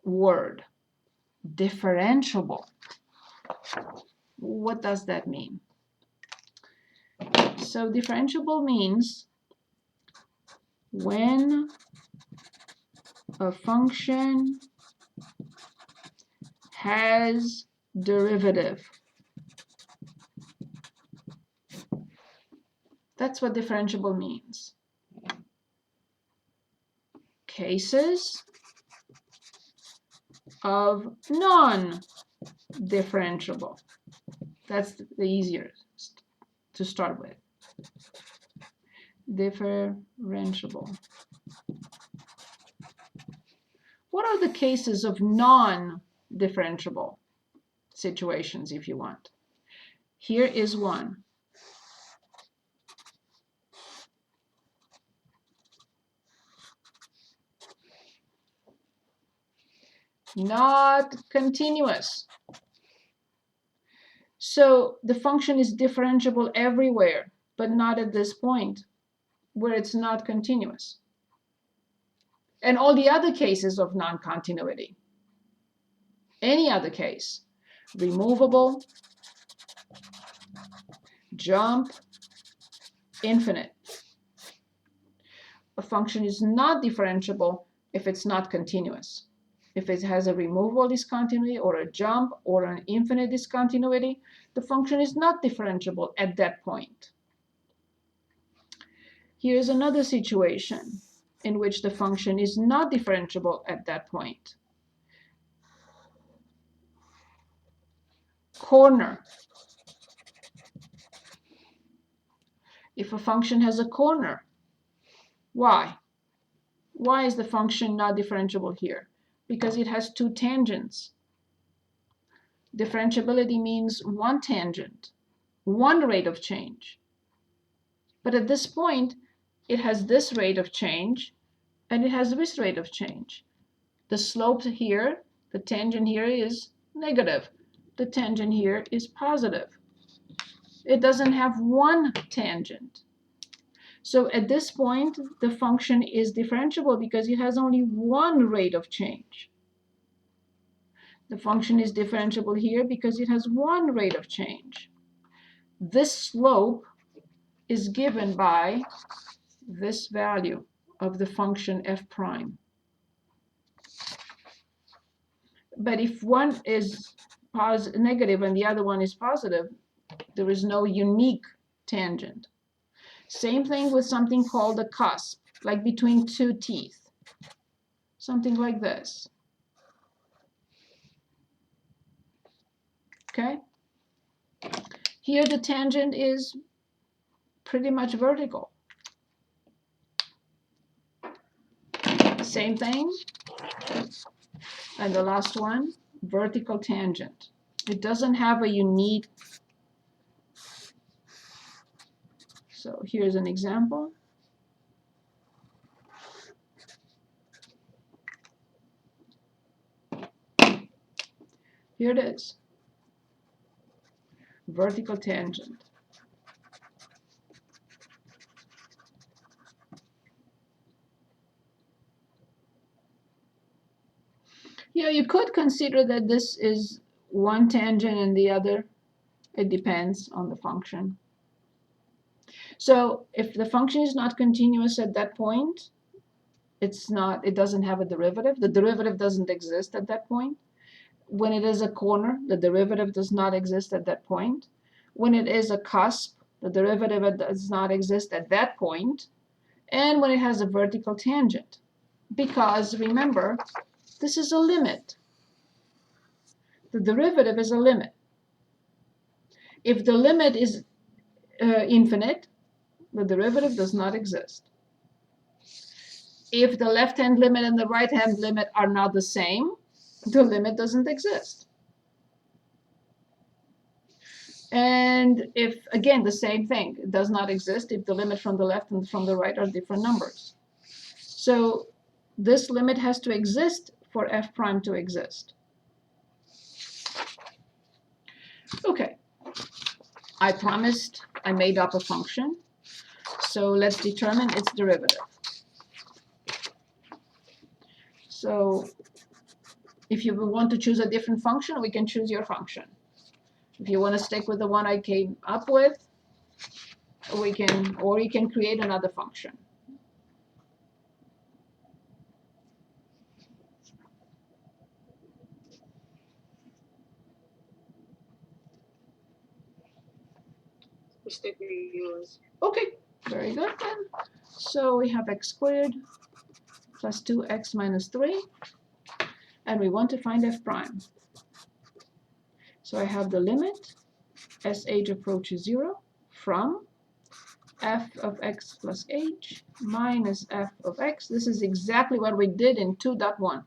word, differentiable. What does that mean? So differentiable means when a function has derivative. That's what differentiable means. Cases of non-differentiable. That's the easiest to start with. Differentiable. What are the cases of non-differentiable situations, if you want? Here is one. Not continuous. So the function is differentiable everywhere, but not at this point where it's not continuous. And all the other cases of non-continuity, any other case, removable, jump, infinite. A function is not differentiable if it's not continuous. If it has a removable discontinuity or a jump or an infinite discontinuity, the function is not differentiable at that point. Here's another situation in which the function is not differentiable at that point. Corner. If a function has a corner, why? Why is the function not differentiable here? Because it has two tangents. Differentiability means one tangent, one rate of change. But at this point, it has this rate of change, and it has this rate of change. The slope here, the tangent here is negative. The tangent here is positive. It doesn't have one tangent. So at this point, the function is differentiable because it has only one rate of change. The function is differentiable here because it has one rate of change. This slope is given by this value of the function f prime. But if one is negative and the other one is positive, there is no unique tangent. Same thing with something called a cusp, like between two teeth. Something like this. Okay? Here the tangent is pretty much vertical. Same thing. And the last one, vertical tangent. It doesn't have a unique. So here's an example. Here it is. Vertical tangent. Yeah, you could consider that this is one tangent and the other. It depends on the function. So if the function is not continuous at that point, it doesn't have a derivative. The derivative doesn't exist at that point. When it is a corner, the derivative does not exist at that point. When it is a cusp, the derivative does not exist at that point. And when it has a vertical tangent. Because remember, this is a limit. The derivative is a limit. If the limit is infinite, the derivative does not exist. If the left-hand limit and the right-hand limit are not the same, the limit doesn't exist. And if, again, the same thing, it does not exist if the limit from the left and from the right are different numbers. So this limit has to exist for f prime to exist. Okay, I promised I made up a function. So let's determine its derivative. So If you want to choose a different function, we can choose your function. If you want to stick with the one I came up with, we can, or you can create another function. We stick with yours. Okay, very good then. So we have x squared plus 2x minus 3, and we want to find f prime. So I have the limit as h approaches 0 from f of x plus h minus f of x. This is exactly what we did in 2.1.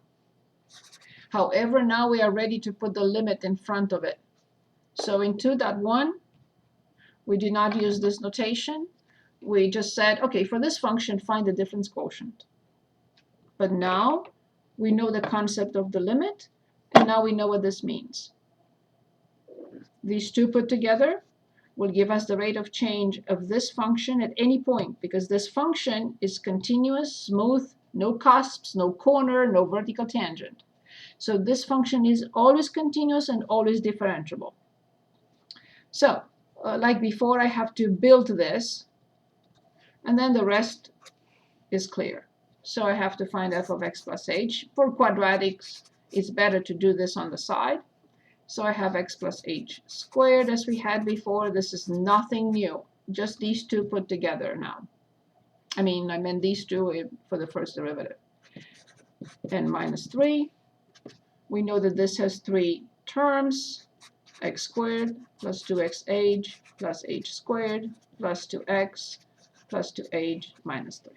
However, now we are ready to put the limit in front of it. So in 2.1, we did not use this notation. We just said, okay, for this function, find the difference quotient. But now we know the concept of the limit, and now we know what this means. These two put together will give us the rate of change of this function at any point, because this function is continuous, smooth, no cusps, no corner, no vertical tangent. So this function is always continuous and always differentiable. So, like before, I have to build this, and then the rest is clear. So I have to find f of x plus h. For quadratics, it's better to do this on the side. So I have x plus h squared as we had before. This is nothing new, just these two put together now. I meant these two for the first derivative. And minus 3. We know that this has 3 terms, x squared plus 2xh plus h squared plus 2x plus 2h minus 3.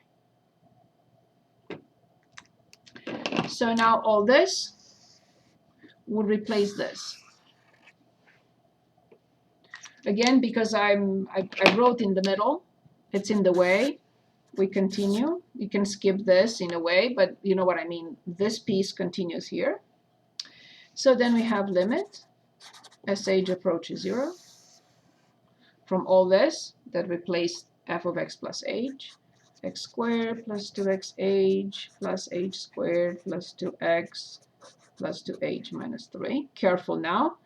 So now all this would replace this. Again, because I wrote in the middle, it's in the way. We continue. You can skip this in a way, but you know what I mean. This piece continues here. So then we have limit as h approaches 0 from all this that replaced f of x plus h, x squared plus 2xh plus h squared plus 2x plus 2h minus 3. Careful now.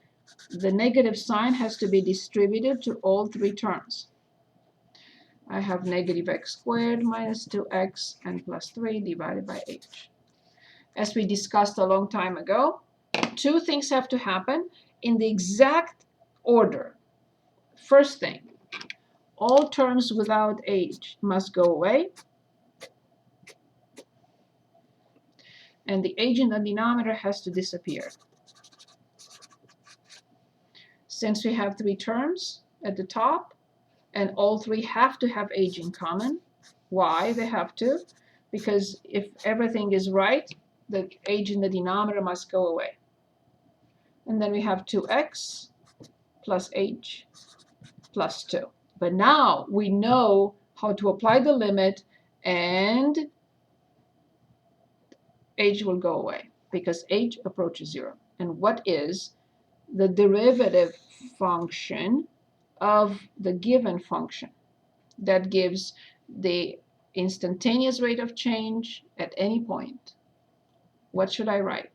The negative sign has to be distributed to all 3 terms. I have negative x squared minus 2x and plus 3 divided by h. As we discussed a long time ago, 2 things have to happen in the exact order. First thing, all terms without h must go away, and the h in the denominator has to disappear. Since we have 3 terms at the top, and all 3 have to have h in common. Why they have to? Because if everything is right, the h in the denominator must go away. And then we have 2x plus h plus 2. But now we know how to apply the limit, and h will go away because h approaches 0. And what is the derivative function of the given function that gives the instantaneous rate of change at any point? What should I write?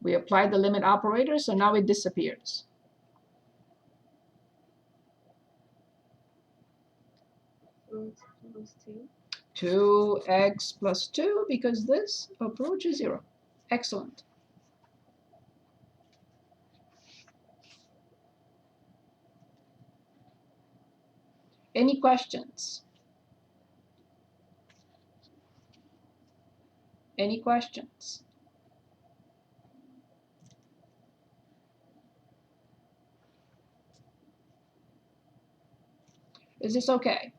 We applied the limit operator, so now it disappears. Plus 2x plus 2, because this approaches 0. Excellent. Any questions? Any questions? Is this okay?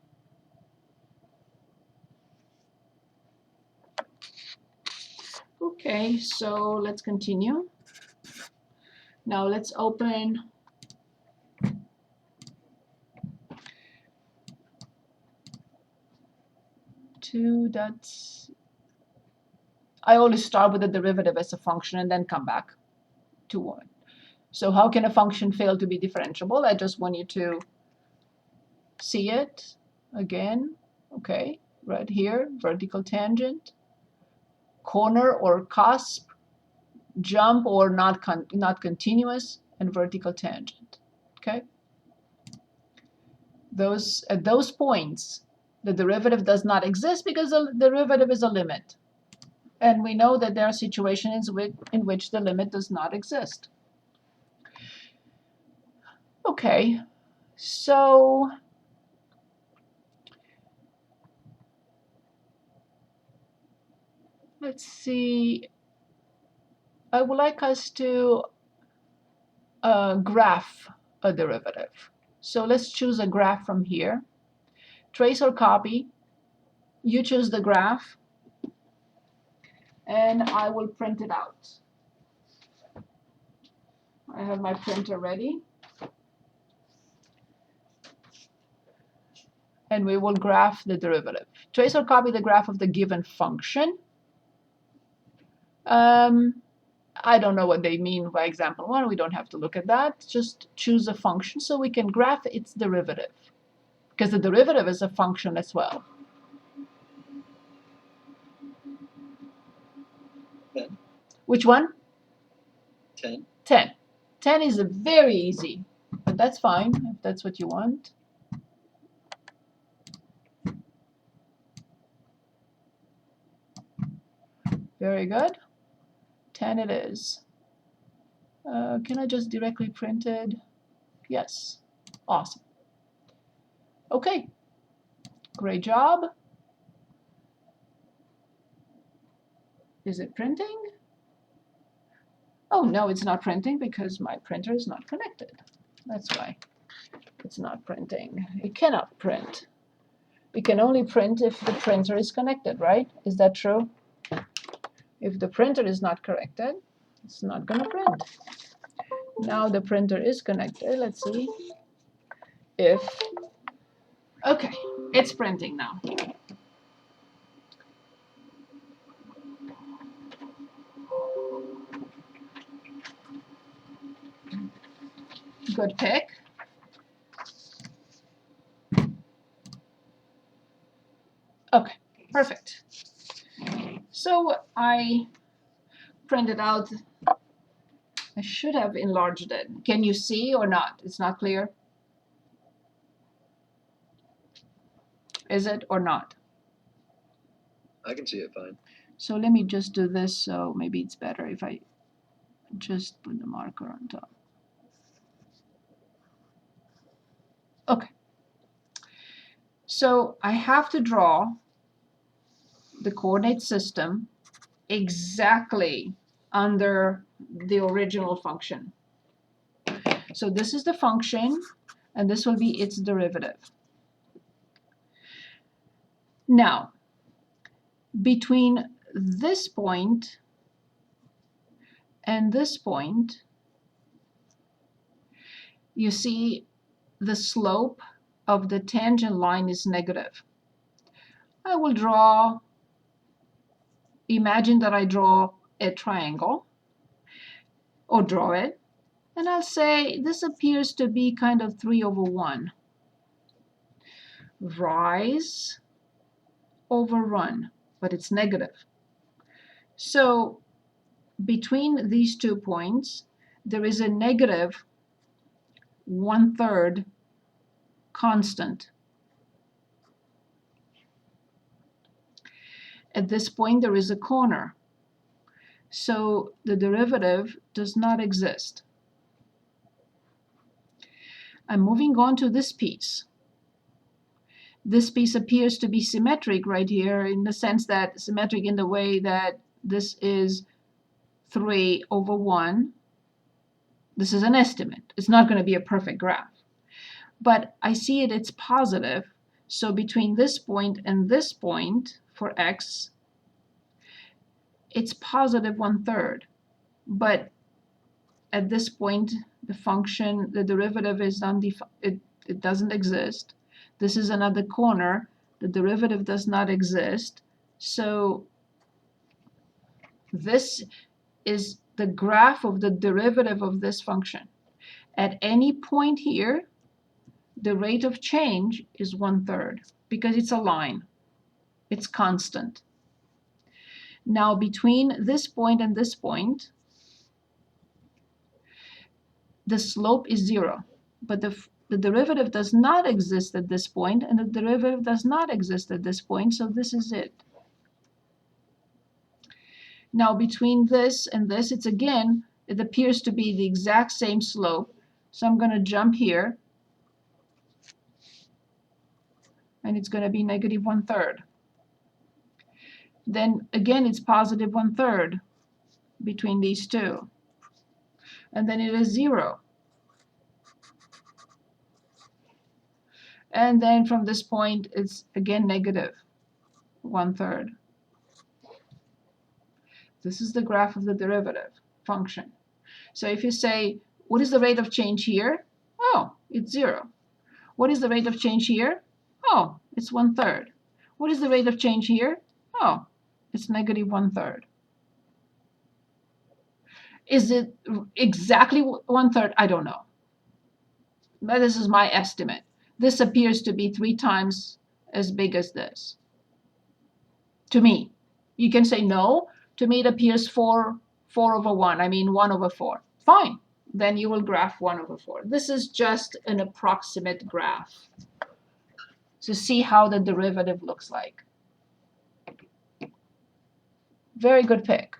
Okay, so let's continue. Now let's open I always start with the derivative as a function and then come back to 1. So how can a function fail to be differentiable? I just want you to see it again. Okay, right here, vertical tangent, corner or cusp, jump or not continuous, and vertical tangent. Okay? At those points, the derivative does not exist because the derivative is a limit. And we know that there are situations in which the limit does not exist. Okay, so let's see. I would like us to graph a derivative. So let's choose a graph from here. Trace or copy. You choose the graph, and I will print it out. I have my printer ready. And we will graph the derivative. Trace or copy the graph of the given function. I don't know what they mean by example 1. We don't have to look at that. Just choose a function so we can graph its derivative, because the derivative is a function as well. 10. Which one? 10. 10. 10 is very easy, but that's fine if that's what you want. Very good. 10 it is. Can I just directly print it? Yes. Awesome. Okay. Great job. Is it printing? Oh, no, it's not printing because my printer is not connected. That's why it's not printing. It cannot print. It can only print if the printer is connected, right? Is that true? If the printer is not connected, it's not going to print. Now the printer is connected. Let's see if... Okay, it's printing now. Good pick. Okay, perfect. So I printed out. I should have enlarged it. Can you see or not? It's not clear. Is it or not? I can see it fine. So let me just do this, so maybe it's better if I just put the marker on top. Okay. So I have to draw the coordinate system exactly under the original function. So this is the function, and this will be its derivative. Now, between this point and this point, you see the slope of the tangent line is negative. I will imagine that I draw a triangle, or draw it, and I'll say this appears to be kind of 3/1. Rise over run, but it's negative. So between these 2 points, there is a negative 1/3 constant. At this point, there is a corner. So the derivative does not exist. I'm moving on to this piece. This piece appears to be symmetric right here, in the sense that symmetric in the way that this is 3/1. This is an estimate. It's not going to be a perfect graph. But I see it's positive. So between this point and this point, for x, it's positive 1/3. But at this point, the function, the derivative is undefined. It doesn't exist. This is another corner. The derivative does not exist. So this is the graph of the derivative of this function. At any point here, the rate of change is 1/3 because it's a line. It's constant. Now between this point and this point, the slope is 0, but the derivative does not exist at this point, and the derivative does not exist at this point, so this is it. Now between this and this, it's again, it appears to be the exact same slope, so I'm going to jump here, and it's going to be negative 1/3. Then again, it's positive 1/3 between these two, and then it is 0. And then from this point, it's again negative 1/3. This is the graph of the derivative function. So if you say, what is the rate of change here? Oh, it's 0. What is the rate of change here? Oh, it's 1/3. What is the rate of change here? Oh, it's negative 1/3. Is it exactly 1/3? I don't know. But this is my estimate. This appears to be 3 times as big as this. To me. You can say no. To me, it appears 4/1. I mean 1/4. Fine. Then you will graph 1/4. This is just an approximate graph to see how the derivative looks like. Very good pick.